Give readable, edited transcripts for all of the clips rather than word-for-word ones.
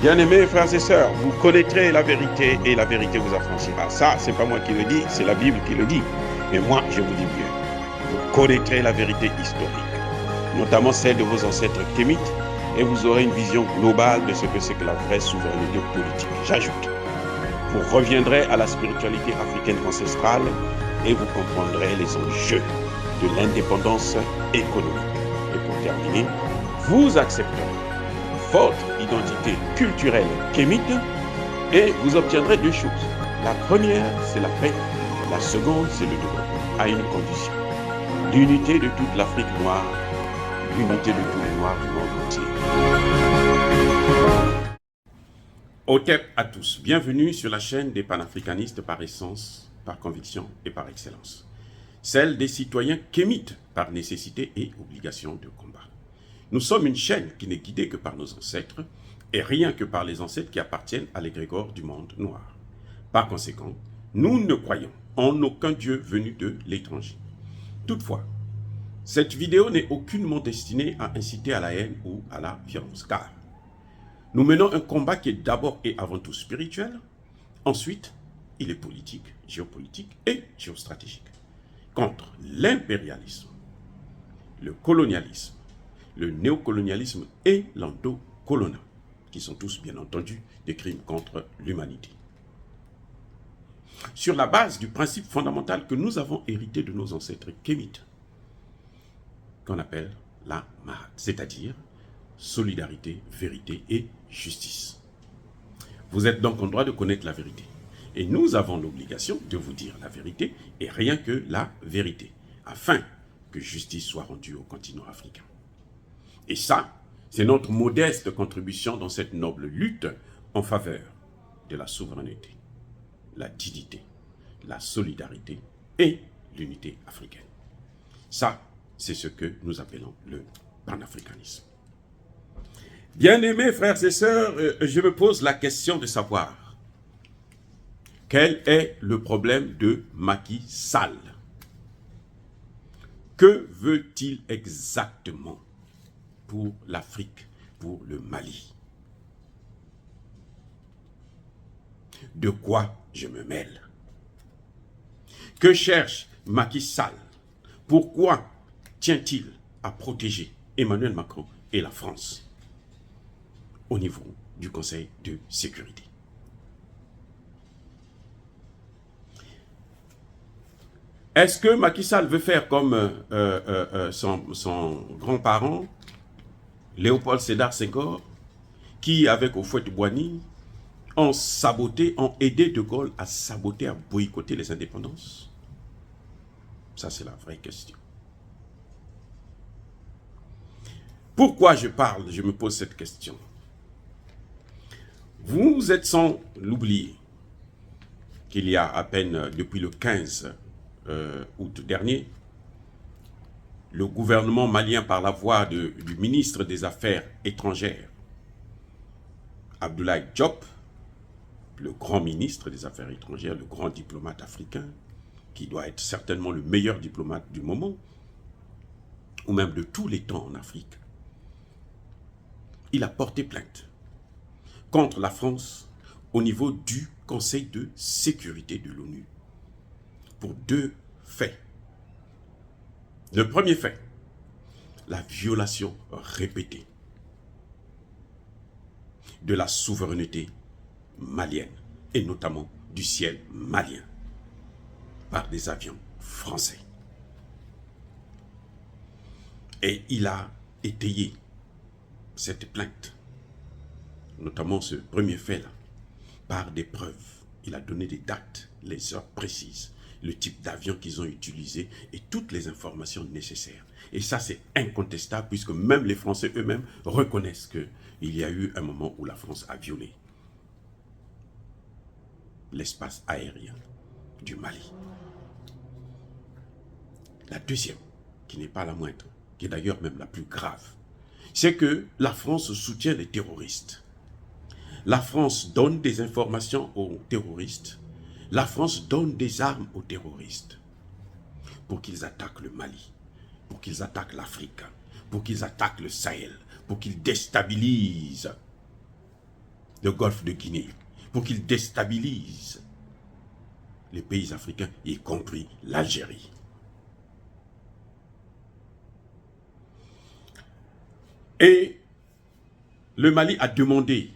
Bien-aimés frères et sœurs, vous connaîtrez la vérité et la vérité vous affranchira. Ça, c'est pas moi qui le dis, c'est la Bible qui le dit. Mais moi, je vous dis mieux. Vous connaîtrez la vérité historique, notamment celle de vos ancêtres kémites, et vous aurez une vision globale de ce que c'est que la vraie souveraineté politique. J'ajoute, vous reviendrez à la spiritualité africaine ancestrale et vous comprendrez les enjeux de l'indépendance économique. Et pour terminer, vous accepterez votre identité culturelle kémite et vous obtiendrez deux choses. La première, c'est la paix. La seconde, c'est le développement, à une condition. L'unité de toute l'Afrique noire, l'unité de tous les Noirs du monde entier. Otep à tous, bienvenue sur la chaîne des panafricanistes par essence, par conviction et par excellence. Celle des citoyens kémites par nécessité et obligation de combat. Nous sommes une chaîne qui n'est guidée que par nos ancêtres et rien que par les ancêtres qui appartiennent à l'égrégore du monde noir. Par conséquent, nous ne croyons en aucun Dieu venu de l'étranger. Toutefois, cette vidéo n'est aucunement destinée à inciter à la haine ou à la violence, car nous menons un combat qui est d'abord et avant tout spirituel, ensuite il est politique, géopolitique et géostratégique, contre l'impérialisme, le colonialisme, le néocolonialisme et l'endocoloniat, qui sont tous bien entendu des crimes contre l'humanité. Sur la base du principe fondamental que nous avons hérité de nos ancêtres kémites, qu'on appelle la Mahat, c'est-à-dire solidarité, vérité et justice. Vous êtes donc en droit de connaître la vérité. Et nous avons l'obligation de vous dire la vérité et rien que la vérité, afin que justice soit rendue au continent africain. Et ça, c'est notre modeste contribution dans cette noble lutte en faveur de la souveraineté, la dignité, la solidarité et l'unité africaine. Ça, c'est ce que nous appelons le panafricanisme. Bien-aimés frères et sœurs, je me pose la question de savoir quel est le problème de Macky Sall? Que veut-il exactement pour l'Afrique, pour le Mali? De quoi je me mêle? Que cherche Macky Sall? Pourquoi tient-il à protéger Emmanuel Macron et la France au niveau du Conseil de sécurité? Est-ce que Macky Sall veut faire comme son grand-parent, Léopold Sédar Senghor, qui, avec Houphouët-Boigny, ont aidé De Gaulle à saboter, à boycotter les indépendances? Ça, c'est la vraie question. Pourquoi je me pose cette question? Vous êtes sans l'oublier qu'il y a à peine, depuis le 15 août dernier, le gouvernement malien, par la voix du ministre des Affaires étrangères, Abdoulaye Diop, le grand ministre des Affaires étrangères, le grand diplomate africain, qui doit être certainement le meilleur diplomate du moment, ou même de tous les temps en Afrique, il a porté plainte contre la France au niveau du Conseil de sécurité de l'ONU pour deux faits. Le premier fait, la violation répétée de la souveraineté malienne, et notamment du ciel malien, par des avions français. Et il a étayé cette plainte, notamment ce premier fait-là, par des preuves. Il a donné des dates, les heures précises, le type d'avion qu'ils ont utilisé et toutes les informations nécessaires. Et ça, c'est incontestable puisque même les Français eux-mêmes reconnaissent qu'il y a eu un moment où la France a violé l'espace aérien du Mali. La deuxième, qui n'est pas la moindre, qui est d'ailleurs même la plus grave, c'est que la France soutient les terroristes. La France donne des informations aux terroristes. La France donne des armes aux terroristes pour qu'ils attaquent le Mali, pour qu'ils attaquent l'Afrique, pour qu'ils attaquent le Sahel, pour qu'ils déstabilisent le golfe de Guinée, pour qu'il déstabilise les pays africains, y compris l'Algérie. Et le Mali a demandé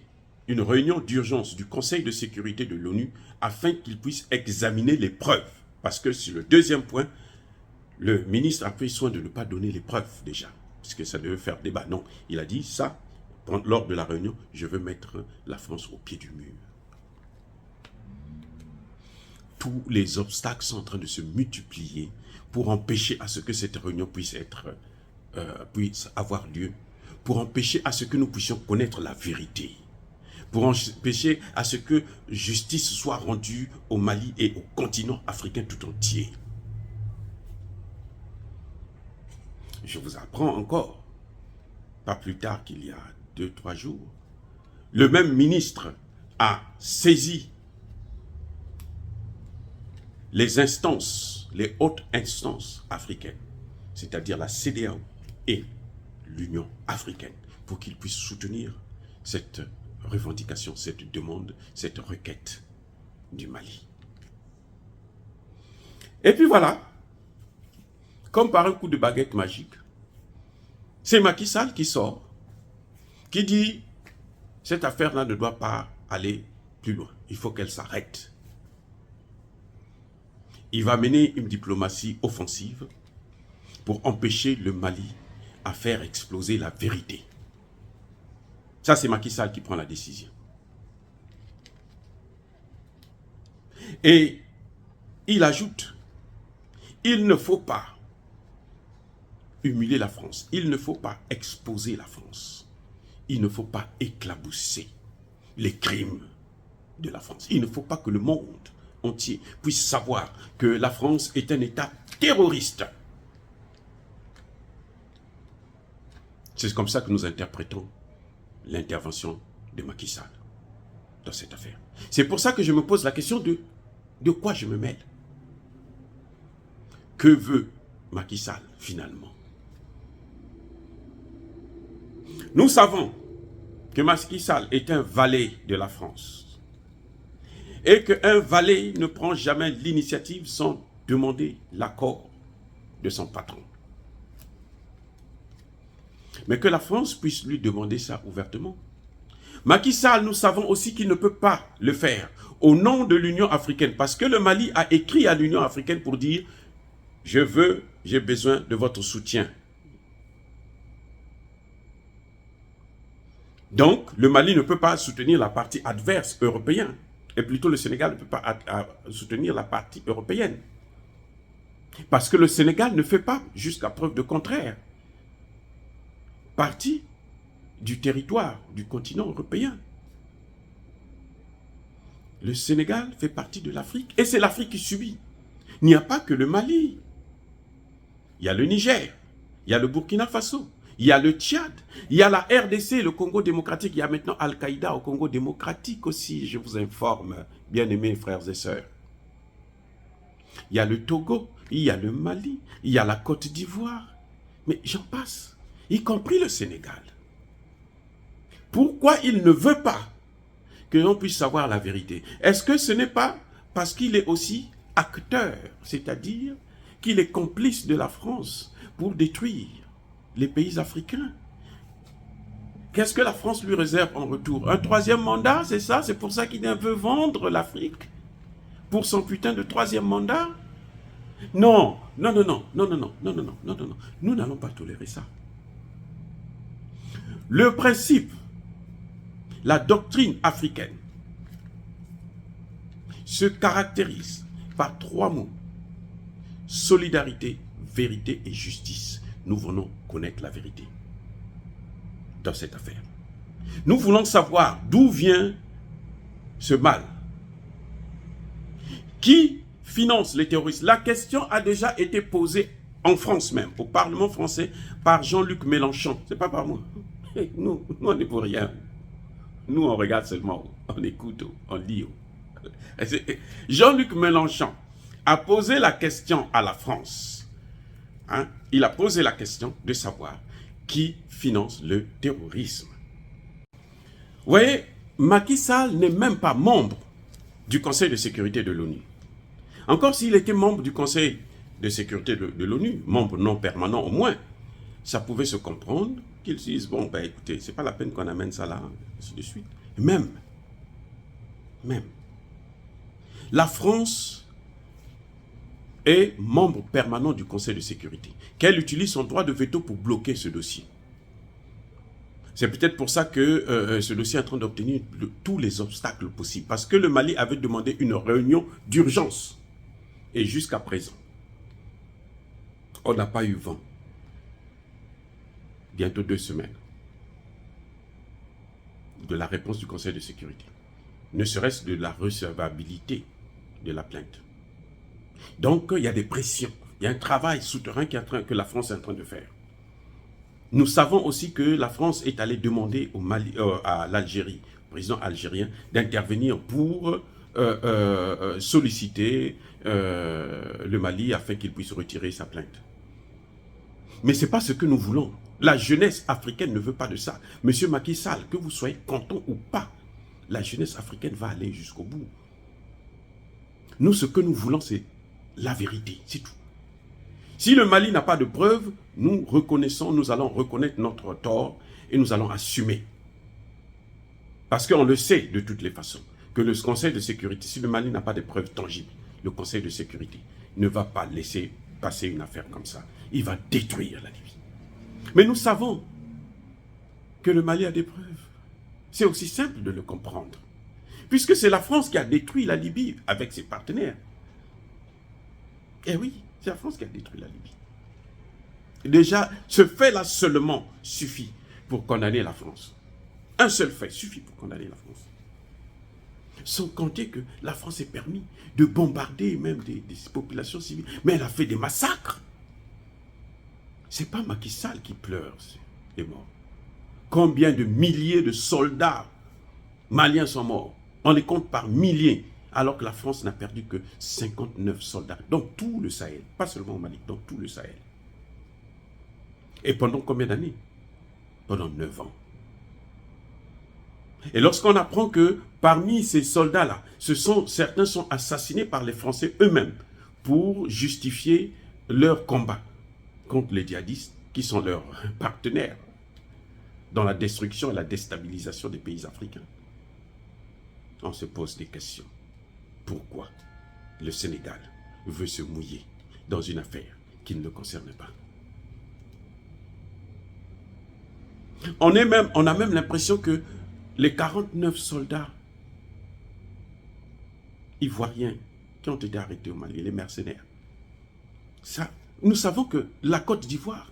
une réunion d'urgence du Conseil de sécurité de l'ONU afin qu'il puisse examiner les preuves. Parce que sur le deuxième point, le ministre a pris soin de ne pas donner les preuves déjà, puisque ça devait faire débat. Non, il a dit ça, lors de la réunion, je veux mettre la France au pied du mur. Tous les obstacles sont en train de se multiplier pour empêcher à ce que cette réunion puisse avoir lieu, pour empêcher à ce que nous puissions connaître la vérité, pour empêcher à ce que justice soit rendue au Mali et au continent africain tout entier. Je vous apprends encore, pas plus tard qu'il y a 2-3 jours, le même ministre a saisi les instances, les hautes instances africaines, c'est-à-dire la CEDEAO et l'Union africaine, pour qu'ils puissent soutenir cette revendication, cette demande, cette requête du Mali. Et puis voilà, comme par un coup de baguette magique, c'est Macky Sall qui sort, qui dit « Cette affaire-là ne doit pas aller plus loin, il faut qu'elle s'arrête ». Il va mener une diplomatie offensive pour empêcher le Mali à faire exploser la vérité. Ça, c'est Macky Sall qui prend la décision. Et il ajoute, il ne faut pas humilier la France, il ne faut pas exposer la France, il ne faut pas éclabousser les crimes de la France. Il ne faut pas que le monde entier puisse savoir que la France est un État terroriste. C'est comme ça que nous interprétons l'intervention de Macky Sall dans cette affaire. C'est pour ça que je me pose la question de quoi je me mêle. Que veut Macky Sall finalement? Nous savons que Macky Sall est un valet de la France. Et qu'un valet ne prend jamais l'initiative sans demander l'accord de son patron. Mais que la France puisse lui demander ça ouvertement. Macky Sall, nous savons aussi qu'il ne peut pas le faire au nom de l'Union africaine, parce que le Mali a écrit à l'Union africaine pour dire « j'ai besoin de votre soutien ». Donc, le Mali ne peut pas soutenir la partie adverse européenne. Et plutôt le Sénégal ne peut pas soutenir la partie européenne. Parce que le Sénégal ne fait pas, jusqu'à preuve de contraire, partie du territoire du continent européen. Le Sénégal fait partie de l'Afrique et c'est l'Afrique qui subit. Il n'y a pas que le Mali. Il y a le Niger, il y a le Burkina Faso, il y a le Tchad, il y a la RDC, le Congo démocratique, il y a maintenant Al-Qaïda au Congo démocratique aussi, je vous informe, bien-aimés frères et sœurs. Il y a le Togo, il y a le Mali, il y a la Côte d'Ivoire, mais j'en passe, y compris le Sénégal. Pourquoi il ne veut pas que l'on puisse savoir la vérité? Est-ce que ce n'est pas parce qu'il est aussi acteur, c'est-à-dire qu'il est complice de la France pour détruire les pays africains? Qu'est-ce que la France lui réserve en retour? Un troisième mandat, c'est ça? C'est pour ça qu'il veut vendre l'Afrique? Pour son putain de troisième mandat? Non, non, non, non, non, non, non, non, non, non, non, non. Nous n'allons pas tolérer ça. Le principe, la doctrine africaine se caractérise par 3 mots. Solidarité, vérité et justice. Nous voulons connaître la vérité dans cette affaire. Nous voulons savoir d'où vient ce mal. Qui finance les terroristes? La question a déjà été posée en France même, au Parlement français, par Jean-Luc Mélenchon. Ce n'est pas par moi. Nous, on n'est pour rien. Nous, on regarde seulement, on écoute, on lit. Jean-Luc Mélenchon a posé la question à la France. Hein? Il a posé la question de savoir qui finance le terrorisme. Vous voyez, Macky Sall n'est même pas membre du Conseil de sécurité de l'ONU. Encore s'il était membre du Conseil de sécurité de l'ONU, membre non permanent au moins, ça pouvait se comprendre qu'ils se disent, bon, ben écoutez, c'est pas la peine qu'on amène ça là, ainsi de suite. Même, la France est membre permanent du Conseil de sécurité, qu'elle utilise son droit de veto pour bloquer ce dossier. C'est peut-être pour ça que ce dossier est en train d'obtenir tous les obstacles possibles, parce que le Mali avait demandé une réunion d'urgence. Et jusqu'à présent, on n'a pas eu vent. Bientôt 2 semaines de la réponse du Conseil de sécurité. Ne serait-ce de la recevabilité de la plainte. Donc, il y a des pressions. Il y a un travail souterrain que la France est en train de faire. Nous savons aussi que la France est allée demander au Mali, à l'Algérie, au président algérien, d'intervenir pour solliciter le Mali afin qu'il puisse retirer sa plainte. Mais ce n'est pas ce que nous voulons. La jeunesse africaine ne veut pas de ça. Monsieur Macky Sall, que vous soyez content ou pas, la jeunesse africaine va aller jusqu'au bout. Nous, ce que nous voulons, c'est la vérité, c'est tout. Si le Mali n'a pas de preuves, nous reconnaissons, nous allons reconnaître notre tort et nous allons assumer. Parce qu'on le sait de toutes les façons, que le Conseil de sécurité, si le Mali n'a pas de preuves tangibles, le Conseil de sécurité ne va pas laisser passer une affaire comme ça. Il va détruire la Libye. Mais nous savons que le Mali a des preuves. C'est aussi simple de le comprendre. Puisque c'est la France qui a détruit la Libye avec ses partenaires. Eh oui, c'est la France qui a détruit la Libye. Déjà, ce fait-là seulement suffit pour condamner la France. Un seul fait suffit pour condamner la France. Sans compter que la France s'est permis de bombarder même des populations civiles. Mais elle a fait des massacres. Ce n'est pas Macky Sall qui pleure les morts. Combien de milliers de soldats maliens sont morts? On les compte par milliers. Alors que la France n'a perdu que 59 soldats dans tout le Sahel. Pas seulement au Mali, dans tout le Sahel. Et pendant combien d'années? Pendant 9 ans. Et lorsqu'on apprend que parmi ces soldats-là, certains sont assassinés par les Français eux-mêmes pour justifier leur combat contre les djihadistes qui sont leurs partenaires dans la destruction et la déstabilisation des pays africains. On se pose des questions. Pourquoi le Sénégal veut se mouiller dans une affaire qui ne le concerne pas? On a même l'impression que les 49 soldats ivoiriens qui ont été arrêtés au Mali, les mercenaires, ça, nous savons que la Côte d'Ivoire,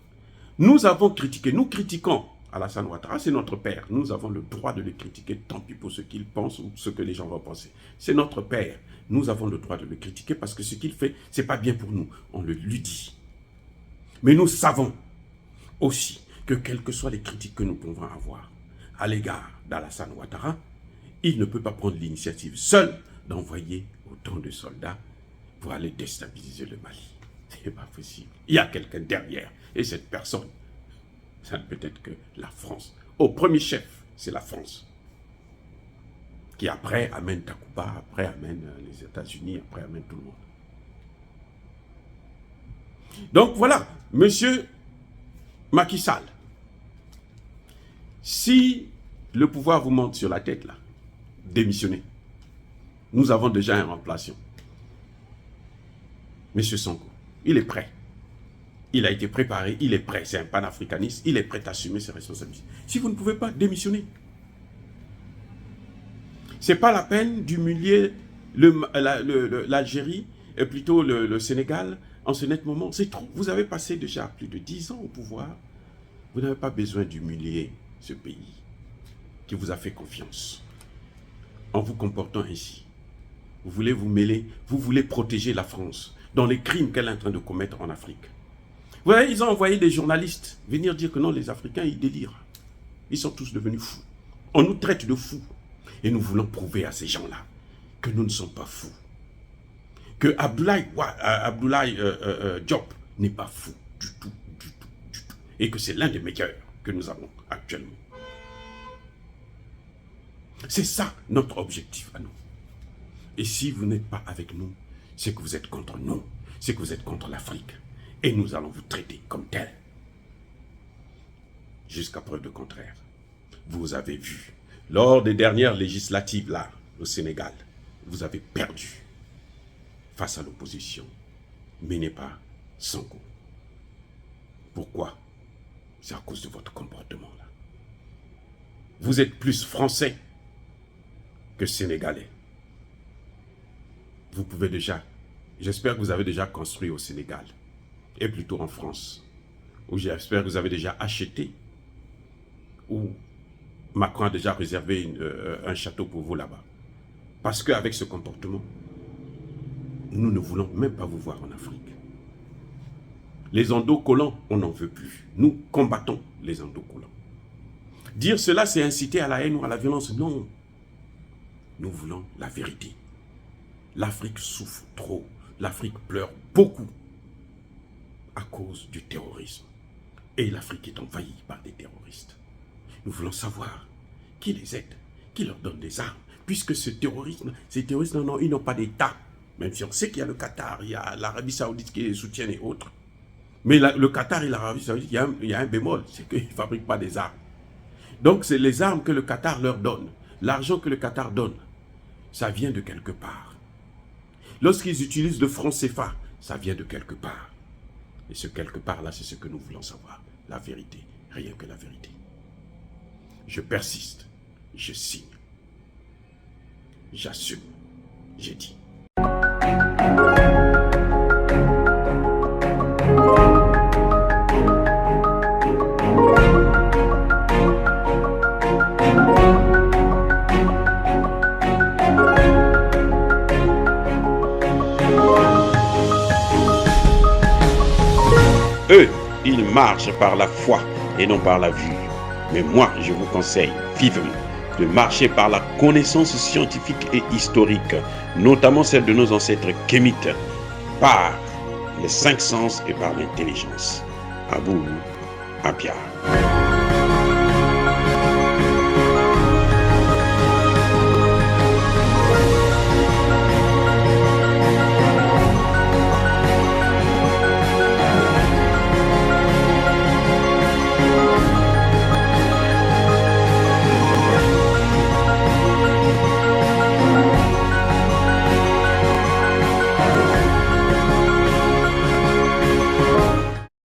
nous avons critiqué, nous critiquons Alassane Ouattara, c'est notre père. Nous avons le droit de le critiquer, tant pis pour ce qu'il pense ou ce que les gens vont penser. C'est notre père. Nous avons le droit de le critiquer parce que ce qu'il fait, ce n'est pas bien pour nous. On le lui dit. Mais nous savons aussi que quelles que soient les critiques que nous pouvons avoir à l'égard d'Alassane Ouattara, il ne peut pas prendre l'initiative seul d'envoyer autant de soldats pour aller déstabiliser le Mali. Ce n'est pas possible. Il y a quelqu'un derrière. Et cette personne, ça ne peut être que la France. Au premier chef, c'est la France. Qui après amène Takuba, après amène les États-Unis, après amène tout le monde. Donc voilà, monsieur Macky Sall, si le pouvoir vous monte sur la tête là, démissionnez. Nous avons déjà un remplaçant. Monsieur Sonko, il est prêt. Il a été préparé, il est prêt. C'est un panafricaniste, il est prêt à assumer ses responsabilités. Si vous ne pouvez pas, démissionner. Ce n'est pas la peine d'humilier l'Algérie, et plutôt le Sénégal, en ce net moment. C'est trop. Vous avez passé déjà plus de 10 ans au pouvoir. Vous n'avez pas besoin d'humilier ce pays qui vous a fait confiance. En vous comportant ainsi, vous voulez vous mêler, vous voulez protéger la France dans les crimes qu'elle est en train de commettre en Afrique. Vous voyez, ils ont envoyé des journalistes venir dire que non, les Africains, ils délirent. Ils sont tous devenus fous. On nous traite de fous. Et nous voulons prouver à ces gens-là que nous ne sommes pas fous. Que Abdoulaye Diop n'est pas fou du tout. Et que c'est l'un des meilleurs que nous avons actuellement. C'est ça notre objectif à nous. Et si vous n'êtes pas avec nous, c'est que vous êtes contre nous, c'est que vous êtes contre l'Afrique. Et nous allons vous traiter comme tel. Jusqu'à preuve de contraire. Vous avez vu, lors des dernières législatives là, au Sénégal, vous avez perdu face à l'opposition, menée par Sonko. Pourquoi? C'est à cause de votre comportement là. Vous êtes plus français que sénégalais. Vous pouvez déjà, j'espère que vous avez déjà construit au Sénégal, et plutôt en France, ou j'espère que vous avez déjà acheté, ou Macron a déjà réservé un château pour vous là-bas. Parce qu'avec ce comportement, nous ne voulons même pas vous voir en Afrique. Les endocollants, on n'en veut plus. Nous combattons les endocollants. Dire cela, c'est inciter à la haine ou à la violence. Non. Nous voulons la vérité. L'Afrique souffre trop. L'Afrique pleure beaucoup à cause du terrorisme. Et l'Afrique est envahie par des terroristes. Nous voulons savoir qui les aide, qui leur donne des armes. Puisque ces terroristes, non, ils n'ont pas d'État. Même si on sait qu'il y a le Qatar, il y a l'Arabie Saoudite qui les soutient et autres. Mais le Qatar et l'Arabie Saoudite, il y a un bémol, c'est qu'ils ne fabriquent pas des armes. Donc c'est les armes que le Qatar leur donne, l'argent que le Qatar donne, ça vient de quelque part. Lorsqu'ils utilisent le franc CFA, ça vient de quelque part. Et ce quelque part là, c'est ce que nous voulons savoir. La vérité, rien que la vérité. Je persiste, je signe. J'assume, j'ai dit. Eux, ils marchent par la foi et non par la vue. Mais moi, je vous conseille vivement de marcher par la connaissance scientifique et historique, notamment celle de nos ancêtres kémites, par les 5 sens et par l'intelligence. Abou Abia.